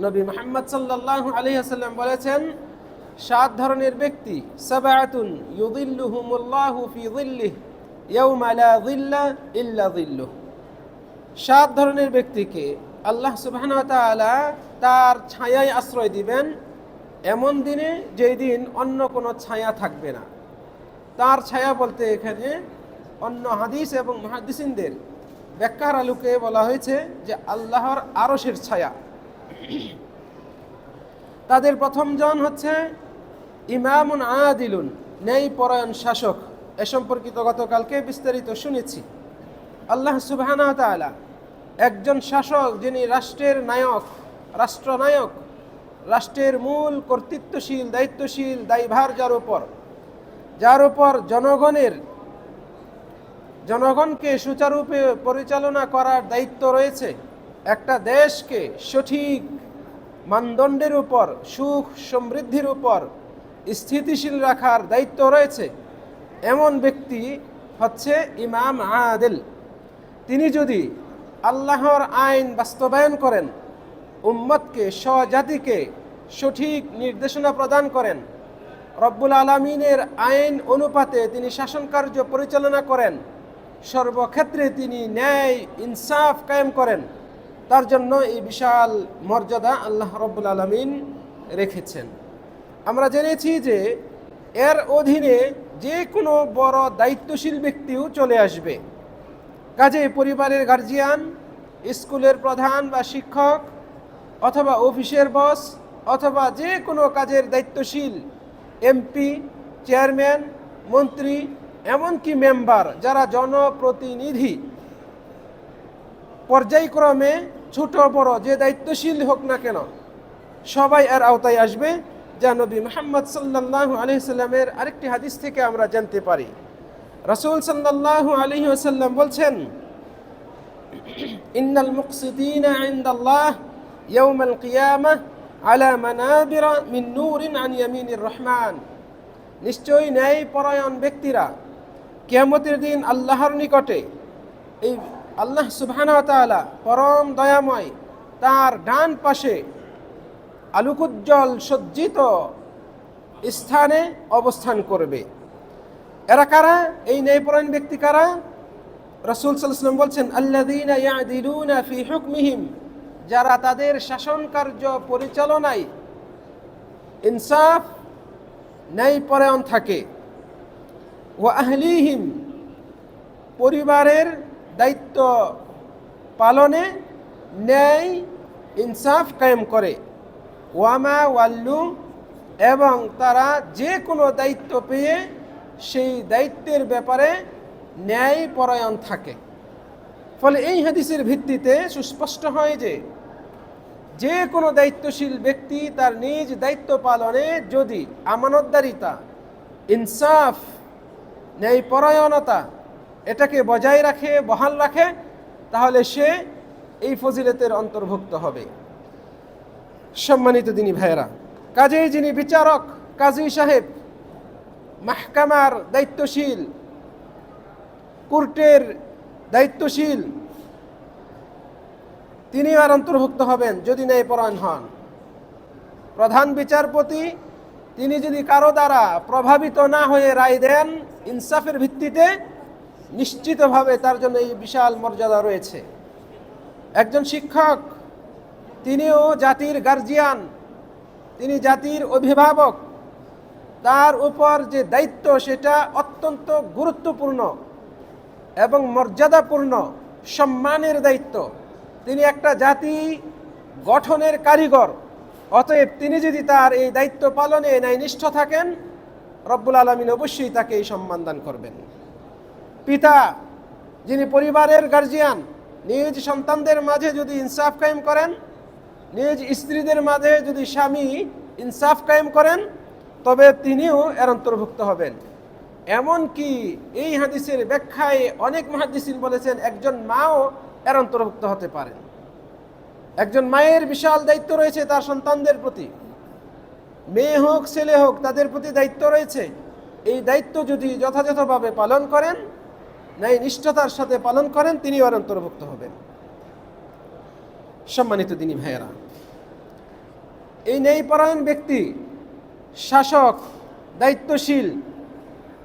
নবী মুহাম্মদ সাল্লাল্লাহু আলাইহি ওয়াসাল্লাম বলেছেন, 7 ধরনের ব্যক্তি, সাবআতুন ইউযিল্লুহুমুল্লাহু ফি যিল্লিহি ইয়াওমা লা যিল্লা ইল্লা যিল্লুহু। 7 ধরনের ব্যক্তিকে আল্লাহ সুবহানাহু ওয়া তাআলা তার ছায়ায় আশ্রয় দিবেন এমন দিনে যেই দিন অন্য কোনো ছায়া থাকবে না। তার ছায়া বলতে এখানে অন্য হাদিস এবং মুহাদ্দিসিনদের ব্যাখ্যার আলোকে বলা হয়েছে যে আল্লাহর আরশের ছায়া। তাদের প্রথম জন হচ্ছে ইমামুন আদিলুন, ন্যায়পরায়ণ শাসক। এ সম্পর্কিত গতকালকে বিস্তারিত শুনেছি। আল্লাহ সুবহানাহু ওয়া তাআলা একজন শাসক, যিনি রাষ্ট্রের নায়ক, রাষ্ট্রনায়ক, রাষ্ট্রের মূল কর্তৃত্বশীল দায়িত্বশীল দায়ভার যার উপর জনগণকে সুচারুরূপে পরিচালনা করার দায়িত্ব রয়েছে। একটা দেশকে সঠিক মানদণ্ডের উপর, সুখ সমৃদ্ধির উপর স্থিতিশীল রাখার দায়িত্ব রয়েছে। এমন ব্যক্তি হচ্ছে ইমাম আদিল। তিনি যদি আল্লাহর আইন বাস্তবায়ন করেন, উম্মতকে, স্বজাতিকে সঠিক নির্দেশনা প্রদান করেন, রব্বুল আলামিনের আইন অনুপাতে তিনি শাসন কার্য পরিচালনা করেন, সর্বক্ষেত্রে তিনি ন্যায় ইনসাফ কায়েম করেন, তার জন্য এই বিশাল মর্যাদা আল্লাহ রব্বুল আলামিন রেখেছেন। আমরা জেনেছি যে এর অধীনে যে কোনো বড় দায়িত্বশীল ব্যক্তিও চলে আসবে। কাজে পরিবারের গার্জিয়ান, স্কুলের প্রধান বা শিক্ষক, অথবা অফিসের বস, অথবা যে কোনো কাজের দায়িত্বশীল এমপি, চেয়ারম্যান, মন্ত্রী, এমনকি মেম্বার, যারা জনপ্রতিনিধি, পর্যায়ক্রমে ছোট বড় যে দায়িত্বশীল হোক না কেন, সবাই এর আওতায় আসবে। যা নবী মুহাম্মদ সাল্লাল্লাহু আলাইহি ওয়াসাল্লামের আরেকটি হাদিস থেকে আমরা জানতে পারি। রাসূল সাল্লাল্লাহু আলাইহি ওয়াসাল্লাম বলছেন, ইন্নাল মুকসিতিনা ইনদাল্লাহ ইয়াওমাল কিয়ামাহ আলা মানাবিরা মিন নূরিন আন ইয়ামিনির রহমান। নিশ্চয়ই ন্যায়পরায়ণ ব্যক্তিরা কিয়ামতের দিন আল্লাহর নিকটে, এই আল্লাহ সুবহানাহু ওয়া তাআলা পরম দয়াময়, তার ডান পাশে আলোকোজ্জ্বল সজ্জিত স্থানে অবস্থান করবে। এরা কারা? এই ন্যায়পরায়ণ ব্যক্তি কারা? রাসূল সাল্লাল্লাহু আলাইহি ওয়াসাল্লাম বলছেন, আল্লাযীনা ইয়াদিলুনা ফি হুকমিহিম, যারা তাদের শাসন কার্য পরিচালনায় ইনসাফ, ন্যায়পরায়ণ থাকে। ওয়া আহলিহিম, পরিবারের দায়িত্ব পালনে ন্যায় ইনসাফ কায়েম করে। ওয়ামা ওয়াল্লু, এবং তারা যে কোনো দায়িত্ব পেয়ে সেই দায়িত্বের ব্যাপারে ন্যায়পরায়ণ থাকে। ফলে এই হাদিসের ভিত্তিতে সুস্পষ্ট হয় যে কোনো দায়িত্বশীল ব্যক্তি তার নিজ দায়িত্ব পালনে যদি আমানতদারিতা, ইনসাফ, ন্যায়পরায়ণতা এটাকে বজায় রাখে, বহাল রাখে, তাহলে সে এই ফজিলতের অন্তর্ভুক্ত হবে। সম্মানিত দিনী ভাইয়েরা, কাজেই যিনি বিচারক, কাজী সাহেব, মাহকামার দায়িত্বশীল, কোর্টের দায়িত্বশীল, তিনি আর অন্তর্ভুক্ত হবেন যদি ন্যায়পরায়ণ হন। প্রধান বিচারপতি, তিনি যদি কারো দ্বারা প্রভাবিত না হয়ে রায় দেন ইনসাফের ভিত্তিতে, নিশ্চিতভাবে তার জন্য এই বিশাল মর্যাদা রয়েছে। একজন শিক্ষক, তিনিও জাতির গার্জিয়ান, তিনি জাতির অভিভাবক, তার উপর যে দায়িত্ব সেটা অত্যন্ত গুরুত্বপূর্ণ এবং মর্যাদাপূর্ণ, সম্মানের দায়িত্ব। তিনি একটা জাতি গঠনের কারিগর। অতএব তিনি যদি তার এই দায়িত্ব পালনে ন্যায়নিষ্ঠ থাকেন, রব্বুল আলামিন অবশ্যই তাকে এই সম্মান দান করবেন। পিতা, যিনি পরিবারের গার্জিয়ান, নিজ সন্তানদের মাঝে যদি ইনসাফ কায়েম করেন, নিজ স্ত্রীদের মাঝে যদি স্বামী ইনসাফ কায়েম করেন, তবে তিনিও এর অন্তর্ভুক্ত হবেন। এমনকি এই হাদিসের ব্যাখ্যায় অনেক মুহাদ্দিসিন বলেছেন একজন মাও এর অন্তর্ভুক্ত হতে পারেন। একজন মায়ের বিশাল দায়িত্ব রয়েছে তার সন্তানদের প্রতি, মেয়ে হোক ছেলে হোক, তাদের প্রতি দায়িত্ব রয়েছে। এই দায়িত্ব যদি যথাযথভাবে পালন করেন, ন্যায়নিষ্ঠতার সাথে পালন করেন, তিনিও এর অন্তর্ভুক্ত হবেন। সম্মানিত দিনী ভাইয়েরা, এই ন্যায়পরায়ণ ব্যক্তি, শাসক, দায়িত্বশীল,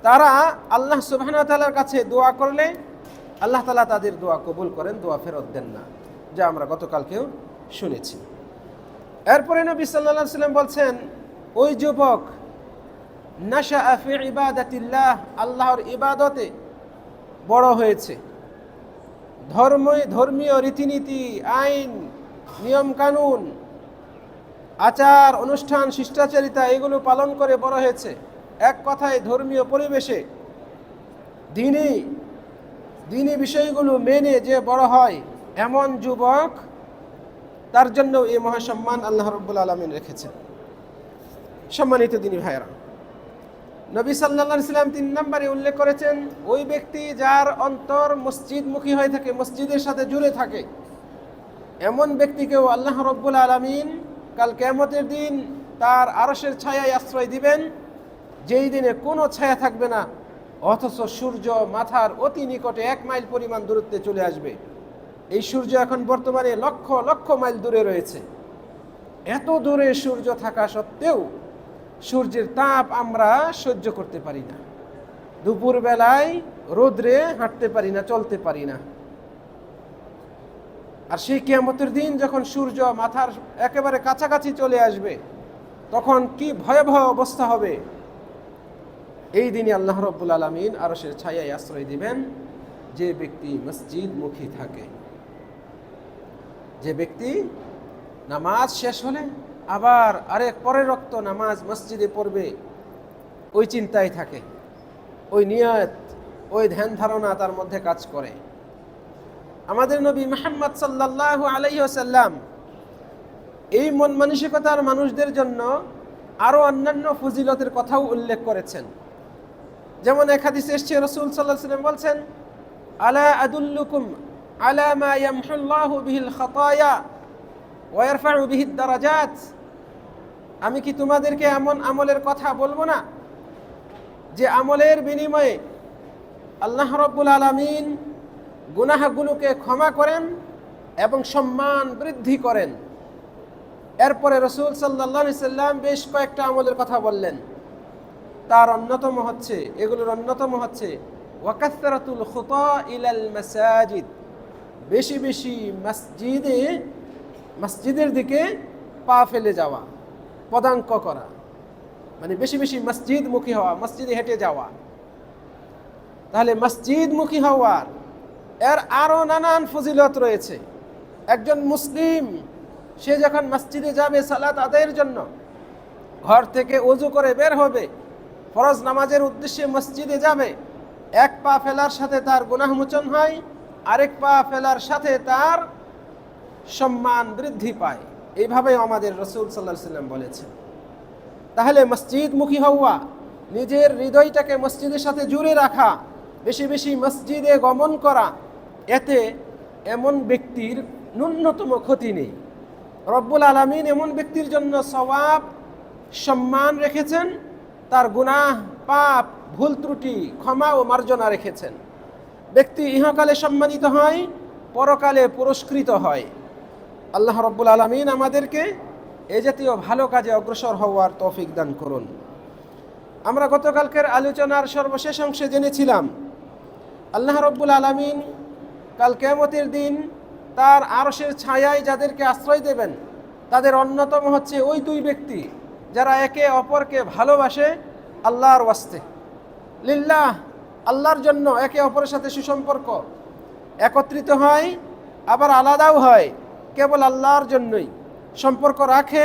তারা আল্লাহ সুবহানাহু ওয়া তাআলার কাছে দোয়া করলে আল্লাহ তাআলা তাদের দোয়া কবুল করেন, দোয়া ফেরত দেন না, যা আমরা গতকালকেও শুনেছি। এরপরে নবী সাল্লাল্লাহু আলাইহি ওয়াসাল্লাম বলছেন, ওই যুবক নাশাআ ফি ইবাদাতিল্লাহ, আল্লাহর ইবাদতে বড় হয়েছে, ধর্মীয় রীতিনীতি, আইন, নিয়ম কানুন, আচার অনুষ্ঠান, শিষ্টাচারিতা এগুলো পালন করে বড় হয়েছে। এক কথায় ধর্মীয় পরিবেশে দিনী বিষয়গুলো মেনে যে বড় হয়, এমন যুবক, তার জন্য এই মহাসম্মান আল্লাহ রাব্বুল আলামিন রেখেছেন। সম্মানিত দিনী ভাইয়েরা, নবী সাল্লাল্লাহু আলাইহি ওয়াসাল্লাম 3 নম্বরে উল্লেখ করেছেন, ওই ব্যক্তি যার অন্তর মসজিদমুখী হয়ে থাকে, মসজিদের সাথে জুড়ে থাকে, এমন ব্যক্তিকেও আল্লাহ রাব্বুল আলামিন কাল কিয়ামতের দিন তার আরশের ছায়ায় আশ্রয় দিবেন, যেই দিনে কোনো ছায়া থাকবে না, অথচ সূর্য মাথার অতি নিকটে 1 মাইল পরিমাণ দূরত্বে চলে আসবে। এই সূর্য এখন বর্তমানে লক্ষ লক্ষ মাইল দূরে রয়েছে। এত দূরে সূর্য থাকা সত্ত্বেও সূর্যের তাপ আমরা সহ্য করতে পারি না, দুপুর বেলায় রোদ্রে হাঁটতে পারি না, চলতে পারি না। আর সেই কিয়ামতের দিন যখন সূর্য মাথার একেবারে কাছাকাছি চলে আসবে, তখন কি ভয়াবহ অবস্থা হবে। এই দিনে আল্লাহ রাব্বুল আলামিন আরশের ছায়ায় আশ্রয় দিবেন যে ব্যক্তি মসজিদমুখী থাকে, যে ব্যক্তি নামাজ শেষ হলে আবার আরেক পরের রক্ত নামাজ মসজিদে পড়বে, ওই চিন্তায় থাকে, ওই নিয়ত, ওই ধ্যান ধারণা তার মধ্যে কাজ করে। আমাদের নবী মুহাম্মদ সাল্লাল্লাহু আলাইহি ওয়াসাল্লাম এই মন মানসিকতার মানুষদের জন্য আরো অন্যান্য ফজিলতের কথাও উল্লেখ করেছেন। যেমন এক হাদিসে এসেছে, রাসূল সাল্লাল্লাহু আলাইহি ওয়াসাল্লাম বলছেন, আলা আদুল্লুকুম আলা মা ইয়ামহুল্লাহু বিহিল খাতায়া ওয়া ইয়ারফাউ বিহিদ দারাজাত, আমি কি তোমাদেরকে এমন আমলের কথা বলবো না যে আমলের বিনিময়ে আল্লাহ রাব্বুল আলামিন গুনাহগুলোকে ক্ষমা করেন এবং সম্মান বৃদ্ধি করেন। এরপরে রাসূল সাল্লাল্লাহু আলাইহি সাল্লাম বেশ কয়েকটা আমলের কথা বললেন। তার অন্যতম হচ্ছে, এগুলোর অন্যতম হচ্ছে ওয়াকাসরাতুল খুতা ইলাল মাসাজিদ, বেশি বেশি মসজিদের দিকে পা ফেলে যাওয়া, পদাঙ্ক করা, মানে বেশি বেশি মসজিদমুখী হওয়া, মসজিদে হেঁটে যাওয়া। তাহলে মসজিদমুখী হওয়ার এর আরও নানান ফজিলত রয়েছে। একজন মুসলিম সে যখন মসজিদে যাবে সালাত আদায়ের জন্য, ঘর থেকে ওযু করে বের হবে, ফরজ নামাজের উদ্দেশ্যে মসজিদে যাবে, এক পা ফেলার সাথে তার গুনাহ মোচন হয়, আরেক পা ফেলার সাথে তার সম্মান বৃদ্ধি পায়। এইভাবে আমাদের রাসূল সাল্লাল্লাহু আলাইহি ওয়াসাল্লাম বলেছেন। তাহলে মসজিদমুখী হওয়া, নিজের হৃদয়টাকে মসজিদের সাথে জুড়ে রাখা, বেশি বেশি মসজিদে গমন করা, এতে এমন ব্যক্তির ন্যূনতম ক্ষতি নেই। রব্বুল আলামিন এমন ব্যক্তির জন্য সওয়াব, সম্মান রেখেছেন, তার গুনাহ, পাপ, ভুল ত্রুটি ক্ষমা ও মার্জনা রেখেছেন। ব্যক্তি ইহকালে সম্মানিত হয়, পরকালে পুরস্কৃত হয়। আল্লাহ রব্বুল আলামিন আমাদেরকে এ জাতীয় ভালো কাজে অগ্রসর হওয়ার তৌফিক দান করুন। আমরা গতকালকের আলোচনার সর্বশেষ অংশে জেনেছিলাম, আল্লাহ রব্বুল আলামিন কাল কিয়ামতের দিন তার আরশের ছায়ায় যাদেরকে আশ্রয় দেবেন, তাদের অন্যতম হচ্ছে ওই 2 ব্যক্তি যারা একে অপরকে ভালোবাসে আল্লাহর ওয়াস্তে, লিল্লাহ, আল্লাহর জন্য একে অপরের সাথে সুসম্পর্ক, একত্রিত হয় আবার আলাদাও হয়, কেবল আল্লাহর জন্যই সম্পর্ক রাখে,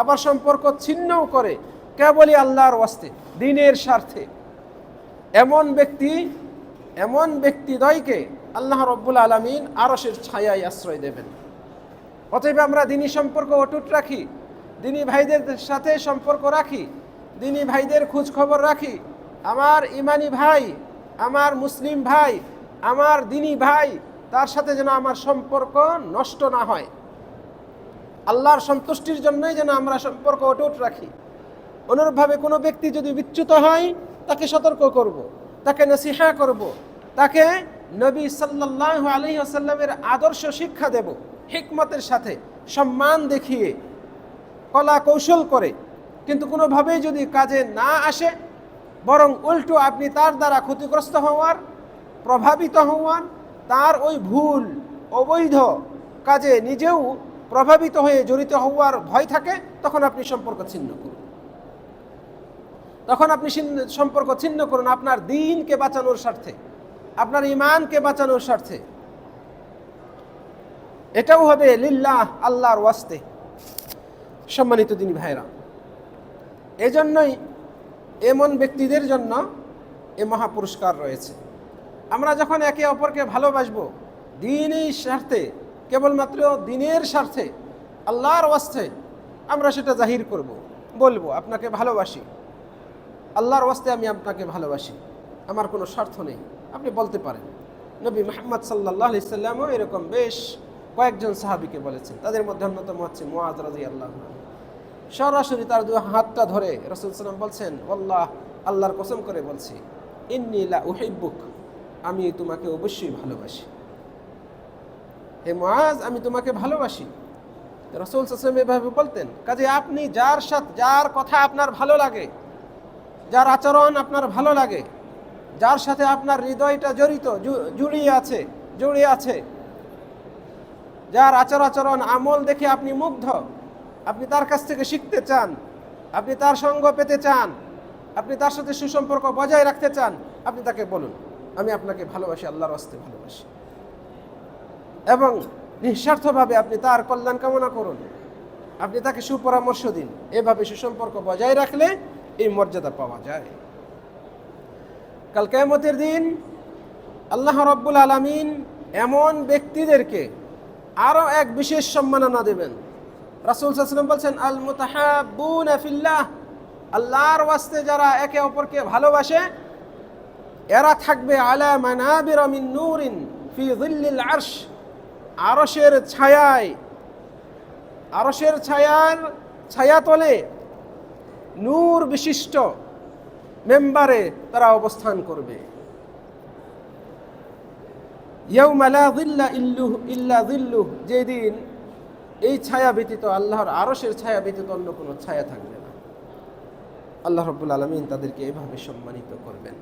আবার সম্পর্ক ছিন্নও করে কেবলই আল্লাহর ওয়াস্তে, দ্বীনের স্বার্থে। এমন ব্যক্তিদ্বয়কে আল্লাহ রব্বুল আলামিন আরশের ছায়ায় আশ্রয় দেবেন। অতএব আমরা দ্বীনী সম্পর্ক অটুট রাখি, দ্বীনী ভাইদের সাথে সম্পর্ক রাখি, দ্বীনী ভাইদের খোঁজ খবর রাখি। আমার ইমানি ভাই, আমার মুসলিম ভাই, আমার দ্বীনী ভাই, তার সাথে যেন আমার সম্পর্ক নষ্ট না হয়। আল্লাহর সন্তুষ্টির জন্যই যেন আমরা সম্পর্ক অটুট রাখি। অনুরূপভাবে কোনো ব্যক্তি যদি বিচ্যুত হয়, তাকে সতর্ক করব, তাকে নসিহা করব, তাকে নবী সাল্লাল্লাহু আলাইহি ওয়াসাল্লামের আদর্শ শিক্ষা দেব, হিকমতের সাথে, সম্মান দেখিয়ে। কলা কৌশল করে, কিন্তু কোনোভাবেই যদি কাজে না আসে, বরং উল্টো আপনি তার দ্বারা ক্ষতিগ্রস্ত হওয়ার, প্রভাবিত হওয়ার, তার ওই ভুল অবৈধ কাজে নিজেও প্রভাবিত হয়ে জড়িত হওয়ার ভয় থাকে, তখন আপনি সম্পর্ক ছিন্ন করুন। তখন আপনি সম্পর্ক ছিন্ন করুন আপনার দ্বীনকে বাঁচানোর স্বার্থে, আপনার ঈমানকে বাঁচানোর স্বার্থে। এটাও হবে লিল্লাহ, আল্লাহর ওয়াস্তে। সম্মানিত দিনী ভাইরা, এজন্যই এমন ব্যক্তিদের জন্য এ মহাপুরস্কার রয়েছে। আমরা যখন একে অপরকে ভালোবাসবো দ্বীনের স্বার্থে, কেবলমাত্র দ্বীনের স্বার্থে, আল্লাহর ওয়াস্তে, আমরা সেটা জাহির করব, বলবো আপনাকে ভালোবাসি, আল্লাহর ওয়াস্তে আমি আপনাকে ভালোবাসি, আমার কোনো স্বার্থ নেই, আপনি বলতে পারেন। নবী মুহাম্মদ সাল্লাল্লাহু আলাইহি সাল্লামও এরকম বেশ কয়েকজন সাহাবীকে বলেছেন। তাদের মধ্যে অন্যতম হচ্ছে মুআয রাদিয়াল্লাহু আনহু। সরাসরি তার দুই হাতটা ধরে রাসূল সাল্লাল্লাহু আলাইহি ওয়াসাল্লাম বলছেন, আল্লাহ, আল্লাহর কসম করে বলছি, ইন্নী লা উহিব্বুক, আমি তোমাকে অবশ্যই ভালোবাসি। হে মুআয, আমি তোমাকে ভালোবাসি। রাসূল সাল্লাল্লাহু আলাইহি ওয়াসাল্লাম এভাবে বলতেন। কাজে আপনি যার কথা আপনার ভালো লাগে, যার আচরণ আপনার ভালো লাগে, যার সাথে আপনার হৃদয়টা জড়িয়ে আছে, যার আচরণ আমল দেখে আপনি মুগ্ধ, আপনি তার কাছ থেকে শিখতে চান, আপনি তার সঙ্গ পেতে চান, আপনি তার সাথে সুসম্পর্ক বজায় রাখতে চান, আপনি তাকে বলুন, আমি আপনাকে ভালোবাসি, আল্লাহর ওয়াস্তে ভালোবাসি। এবং নিঃস্বার্থভাবে আপনি তার কল্যাণ কামনা করুন, আপনি তাকে সুপরামর্শ দিন। এভাবে সুসম্পর্ক বজায় রাখলে এই মর্যাদা পাওয়া যায়। কাল কিয়ামতের দিন আল্লাহ রাব্বুল আলামিন এমন ব্যক্তিদেরকে আরো এক বিশেষ সম্মাননা দেবেন। রাসূল সাল্লাল্লাহু আলাইহি ওয়াসাল্লাম বলছেন, আল মুতাহাব্বুনা ফিল্লাহ, আল্লাহর ওয়াস্তে যারা একে অপরকে ভালোবাসে, এরা থাকবে আলা মানাবির মিন নূরিন ফি যিল্লিল আরশ, আরশের ছায়াতলে নূর বিশিষ্ট মেম্বারে তারা অবস্থান করবে। ইয়াউমা লা যিল্লা ইল্লা যিল্লুহ, যেদিন এই ছায়া ব্যতীত, আল্লাহর আরশের ছায়া ব্যতীত অন্য কোনো ছায়া থাকবে না। আল্লাহ রাব্বুল আলামিন তাদেরকে এভাবে সম্মানিত করবেন।